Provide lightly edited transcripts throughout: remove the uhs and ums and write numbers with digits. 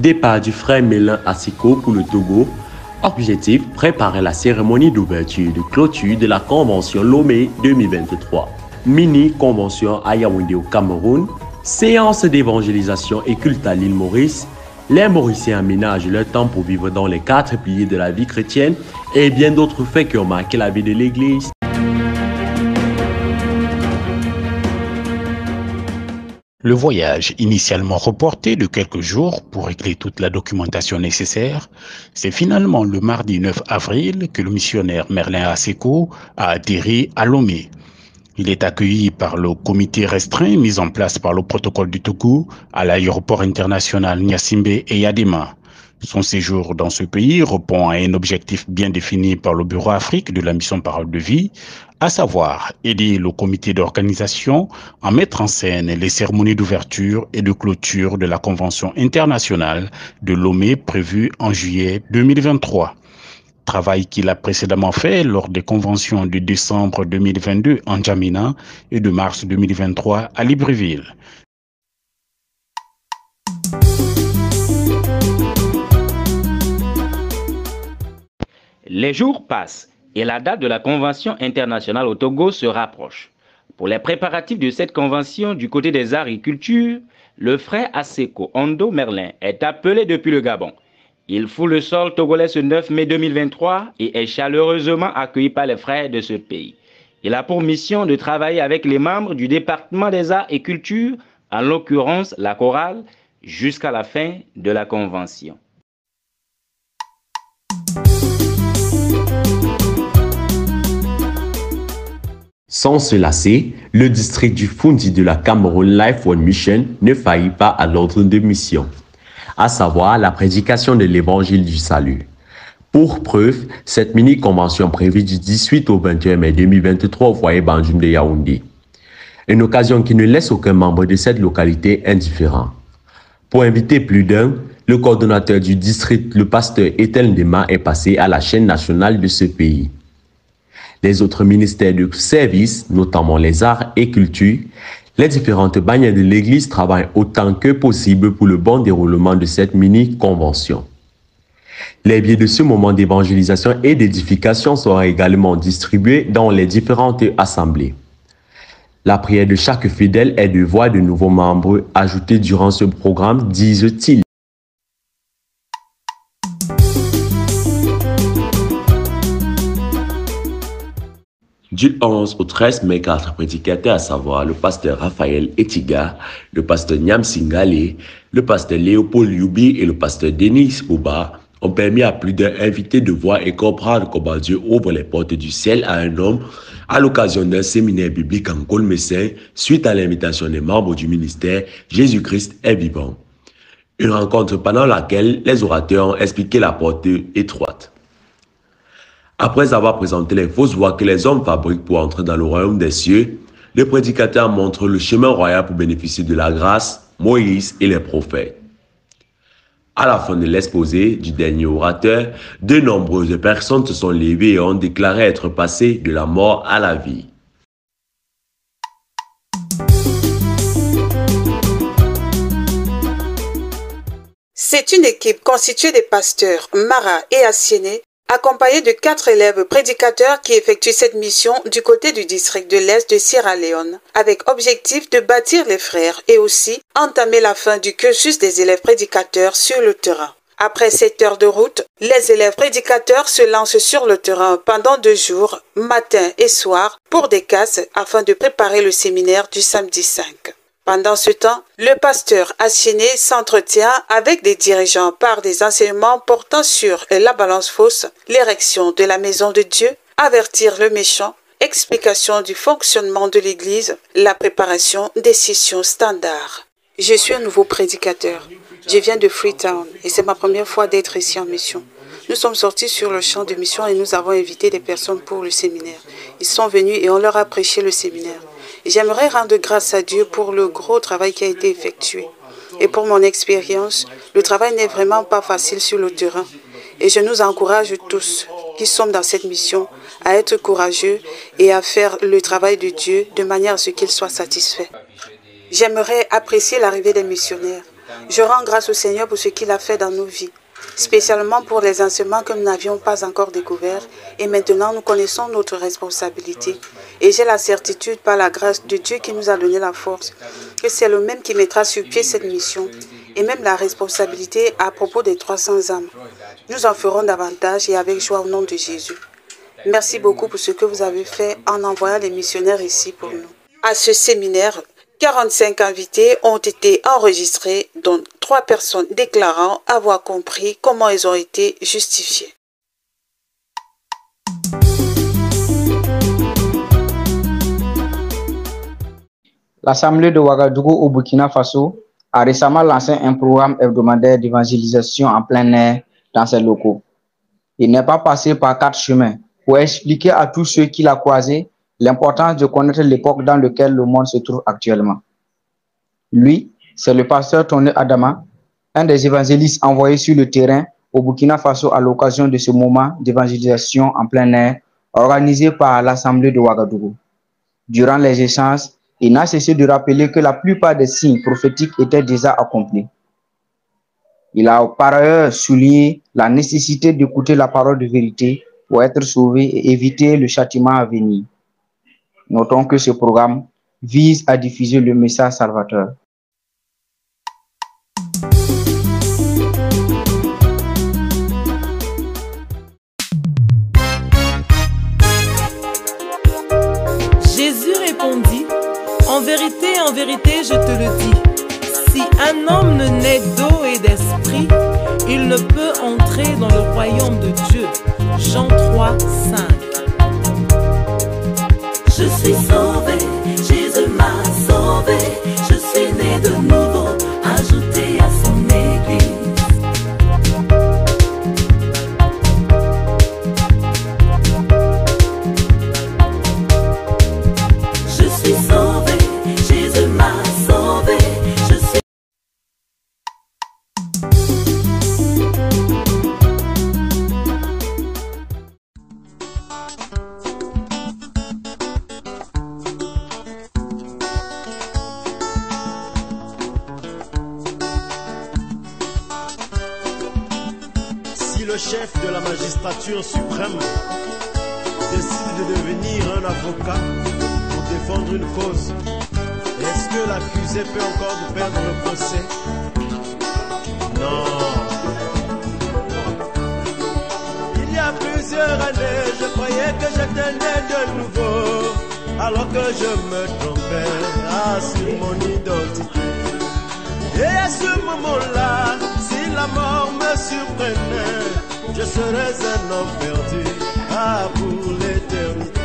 Départ du frère Mélin Asiko pour le Togo. Objectif, préparer la cérémonie d'ouverture et de clôture de la Convention Lomé 2023. Mini-convention à Yaoundé au Cameroun. Séance d'évangélisation et culte à l'île Maurice. Les Mauriciens aménagent leur temps pour vivre dans les 4 piliers de la vie chrétienne et bien d'autres faits qui ont marqué la vie de l'Église. Le voyage, initialement reporté de quelques jours pour régler toute la documentation nécessaire, c'est finalement le mardi 9 avril que le missionnaire Merlin Aseko a atterri à Lomé. Il est accueilli par le comité restreint mis en place par le protocole du Togo à l'aéroport international Gnassingbé et Yadema. Son séjour dans ce pays répond à un objectif bien défini par le Bureau Afrique de la mission Parole de Vie, à savoir aider le comité d'organisation à mettre en scène les cérémonies d'ouverture et de clôture de la Convention internationale de Lomé prévue en juillet 2023. Travail qu'il a précédemment fait lors des conventions de décembre 2022 en N'Djamena et de mars 2023 à Libreville. Les jours passent et la date de la Convention internationale au Togo se rapproche. Pour les préparatifs de cette convention du côté des arts et cultures, le frère Aseko Ondo Merlin est appelé depuis le Gabon. Il fout le sol togolais ce 9 mai 2023 et est chaleureusement accueilli par les frères de ce pays. Il a pour mission de travailler avec les membres du département des arts et cultures, en l'occurrence la chorale, jusqu'à la fin de la convention. Sans se lasser, le district du Fundi de la Cameroun Life One Mission ne faillit pas à l'ordre de mission, à savoir la prédication de l'évangile du salut. Pour preuve, cette mini-convention prévue du 18 au 21 mai 2023 au foyer Banjum de Yaoundé. Une occasion qui ne laisse aucun membre de cette localité indifférent. Pour inviter plus d'un, le coordonnateur du district, le pasteur Ethel Ndema, est passé à la chaîne nationale de ce pays. Les autres ministères de services, notamment les arts et culture, les différentes bannières de l'Église travaillent autant que possible pour le bon déroulement de cette mini-convention. Les billets de ce moment d'évangélisation et d'édification seront également distribués dans les différentes assemblées. La prière de chaque fidèle est de voir de nouveaux membres ajoutés durant ce programme, disent-ils. Du 11 au 13 mai, 4 prédicateurs, à savoir le pasteur Raphaël Etiga, le pasteur Nyam Singale, le pasteur Léopold Yubi et le pasteur Denis Bouba, ont permis à plus d'un invité de voir et comprendre comment Dieu ouvre les portes du ciel à un homme à l'occasion d'un séminaire biblique en Colmessin suite à l'invitation des membres du ministère Jésus-Christ est vivant. Une rencontre pendant laquelle les orateurs ont expliqué la porte étroite. Après avoir présenté les fausses voies que les hommes fabriquent pour entrer dans le royaume des cieux, le prédicateur montre le chemin royal pour bénéficier de la grâce, Moïse et les prophètes. À la fin de l'exposé du dernier orateur, de nombreuses personnes se sont levées et ont déclaré être passées de la mort à la vie. C'est une équipe constituée des pasteurs Mara et Assiéné, accompagnés de 4 élèves prédicateurs qui effectuent cette mission du côté du district de l'Est de Sierra Leone, avec objectif de bâtir les frères et aussi entamer la fin du cursus des élèves prédicateurs sur le terrain. Après 7 heures de route, les élèves prédicateurs se lancent sur le terrain pendant 2 jours, matin et soir, pour des casses afin de préparer le séminaire du samedi 5. Pendant ce temps, le pasteur Assiéné s'entretient avec des dirigeants par des enseignements portant sur la balance fausse, l'érection de la maison de Dieu, avertir le méchant, explication du fonctionnement de l'Église, la préparation des sessions standards. Je suis un nouveau prédicateur. Je viens de Freetown et c'est ma première fois d'être ici en mission. Nous sommes sortis sur le champ de mission et nous avons invité des personnes pour le séminaire. Ils sont venus et on leur a prêché le séminaire. J'aimerais rendre grâce à Dieu pour le gros travail qui a été effectué. Et pour mon expérience, le travail n'est vraiment pas facile sur le terrain. Et je nous encourage tous qui sommes dans cette mission à être courageux et à faire le travail de Dieu de manière à ce qu'il soit satisfait. J'aimerais apprécier l'arrivée des missionnaires. Je rends grâce au Seigneur pour ce qu'il a fait dans nos vies, spécialement pour les enseignements que nous n'avions pas encore découverts. Et maintenant, nous connaissons notre responsabilité. Et j'ai la certitude, par la grâce de Dieu qui nous a donné la force, que c'est le même qui mettra sur pied cette mission et même la responsabilité à propos des 300 âmes. Nous en ferons davantage et avec joie au nom de Jésus. Merci beaucoup pour ce que vous avez fait en envoyant les missionnaires ici pour nous. À ce séminaire, 45 invités ont été enregistrés, dont 3 personnes déclarant avoir compris comment ils ont été justifiés. L'Assemblée de Ouagadougou au Burkina Faso a récemment lancé un programme hebdomadaire d'évangélisation en plein air dans ses locaux. Il n'est pas passé par 4 chemins pour expliquer à tous ceux qui l'ont croisé l'importance de connaître l'époque dans laquelle le monde se trouve actuellement. Lui, c'est le pasteur Tony Adama, un des évangélistes envoyés sur le terrain au Burkina Faso à l'occasion de ce moment d'évangélisation en plein air organisé par l'Assemblée de Ouagadougou. Durant les échanges, il n'a cessé de rappeler que la plupart des signes prophétiques étaient déjà accomplis. Il a par ailleurs souligné la nécessité d'écouter la parole de vérité pour être sauvé et éviter le châtiment à venir. Notons que ce programme vise à diffuser le message salvateur. Jésus répondit, en vérité, je te le dis, si un homme ne naît d'eau et d'esprit, il ne peut entrer dans le royaume de Dieu. Jean 3, 5. Je suis sauvé, Jésus m'a sauvé, je suis né de nouveau, ajouté à son église. Je suis sauvé, Jésus m'a sauvé, je suis... Le chef de la magistrature suprême décide de devenir un avocat pour défendre une cause, est-ce que l'accusé peut encore perdre le procès? Non. Il y a plusieurs années, je croyais que j'étais né de nouveau, alors que je me trompais sur mon identité. Et à ce moment-là, si la mort me surprenait, je serais un homme perdu pour l'éternité.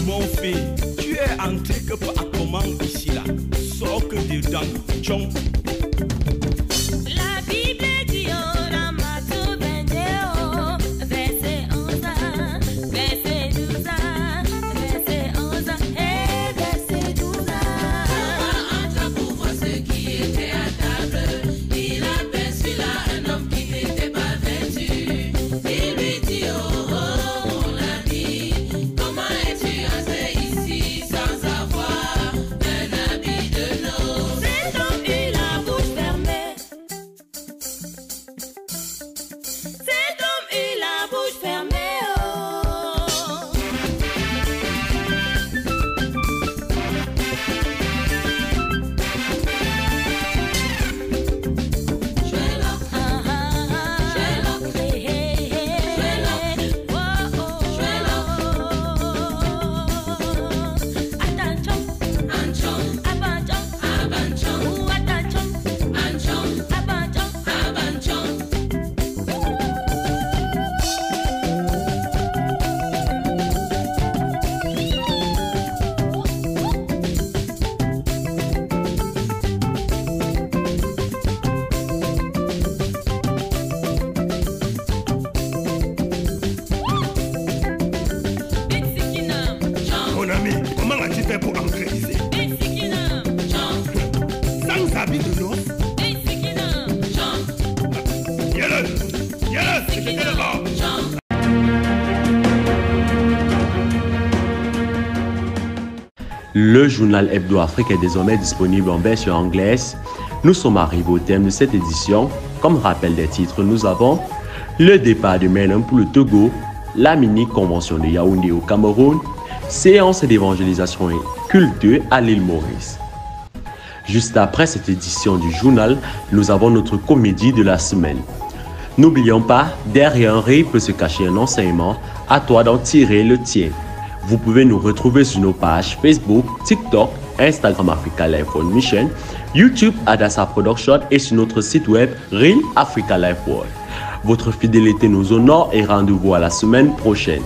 Mon fils, tu es entré que par un commande ici là. Sors que dedans, tchon. La Bible dit dans Matthieu 22, verset 11, verset 12, verset 11 et verset 12. Entre pour voir ce qui était à table. Il aperçut là un homme qui n'était pas vêtu. Il lui dit, oh, oh, mon ami, comment es-tu entré ici sans avoir un habit de noces? Cet homme, il a Le journal Hebdo Afrique est désormais disponible en version anglaise. Nous sommes arrivés au terme de cette édition. Comme rappel des titres, nous avons le départ de Merlin pour le Togo, la mini-convention de Yaoundé au Cameroun, séance d'évangélisation et culte à l'île Maurice. Juste après cette édition du journal, nous avons notre comédie de la semaine. N'oublions pas, derrière un rire peut se cacher un enseignement, à toi d'en tirer le tien. Vous pouvez nous retrouver sur nos pages Facebook, TikTok, Instagram Africa Life One Mission, YouTube Adassa Production et sur notre site web Real Africa Life World. Votre fidélité nous honore et rendez-vous à la semaine prochaine.